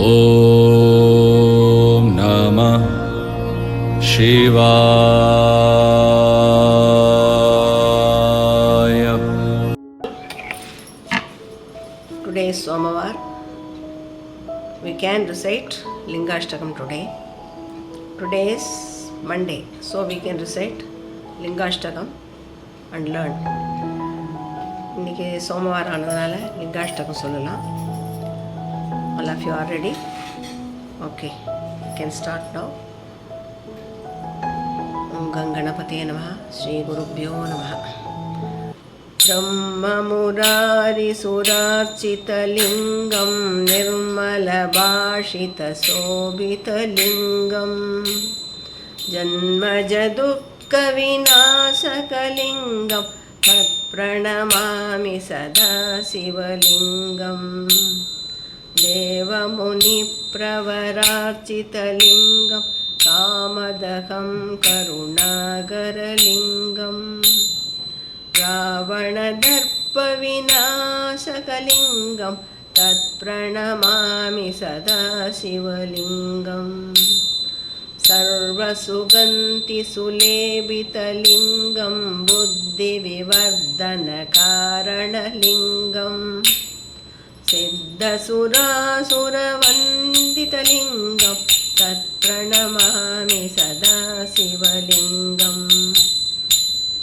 ॐ नमः शिवाय। Today is Somawar. We can recite Lingashtakam today. Today is Monday, so we can recite Lingashtakam and learn. இன்னைக்கு சோமவாரம் ஆனதுனால லிங்காஷ்டகம் சொல்லலாம். All of you are ready? Okay, you can start now. Om Ganganapataye Namaha, Shri Gurubhyo Namaha. ब्रह्ममुरारिसुरार्चितलिङ्गं निर्मलभाषितशोभितलिङ्गं जन्मजदुःखविनाशकलिङ्गं तत्प्रणमामि सदा शिवलिङ्गं देवमुनिप्रवरार्चितलिङ्गं कामदहं करुणाकरलिङ्गं रावणदर्पविनाशकलिङ्गं तत्प्रणमामि सदा शिवलिङ्गं सर्वसुगन्धिसुलेपितलिङ्गं बुद्धिविवर्धनकारणलिङ्गं सिद्धसुरासुरवन्दितलिङ्गं तत्प्रणमामि सदा शिवलिङ्गं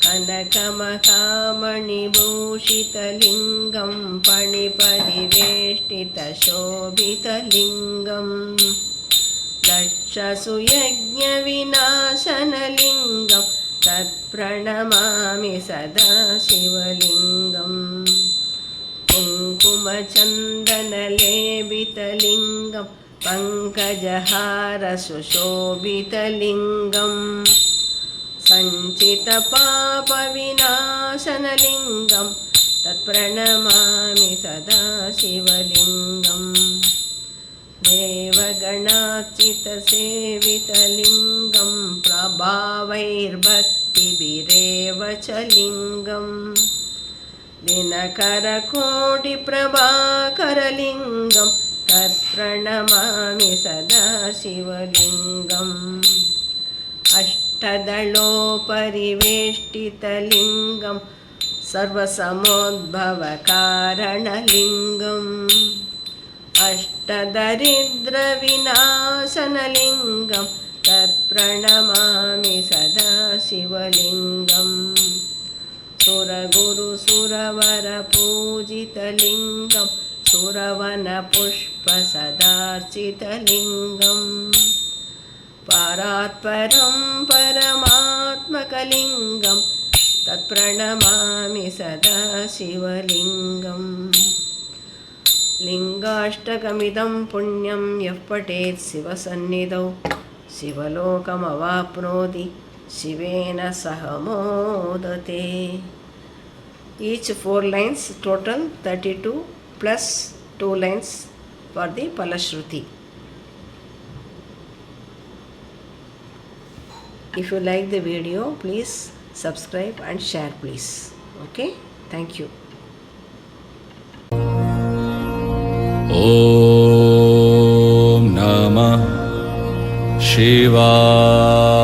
कनकमहामणिभूषितलिङ्गं पणिपरिवेष्टितशोभितलिङ्गं दक्षसुयज्ञविनाशनलिङ्गं तत्प्रणमामि सदा शिवलिङ्गं कुङ्कुमचन्दनलेपितलिङ्गं पङ्कजहारसुशोभितलिङ्गं सञ्चितपापविनाशनलिङ्गं तत्प्रणमामि सदा शिवलिङ्गं देवगणार्चितसेवितलिङ्गं प्रभावैर्भक्तिभिरेव च लिङ्गं दिनकरकोटिप्रभाकरलिङ्गं तत्प्रणमामि सदा शिवलिङ्गम् अष्टदलोपरिवेष्टितलिङ्गं सर्वसमोद्भवकारणलिङ्गम् अष्टदरिद्रविनाशनलिङ्गं तत्प्रणमामि सदा शिवलिङ्गं सुरगुरुसुरवरपूजितलिङ्गं सुरवनपुष्पसदार्चितलिङ्गं परात्परं परमात्मकलिङ्गं तत्प्रणमामि सदा शिवलिङ्गं लिङ्गाष्टकमिदं पुण्यं यः पठेत् शिवसन्निधौ शिवलोकमवाप्नोति शिवेन सह मोदते. Each 4 lines, total 32 plus 2 lines for the Palashruti. If you like the video, please subscribe and share please. Okay, thank you. ॐ नमः शिवाय।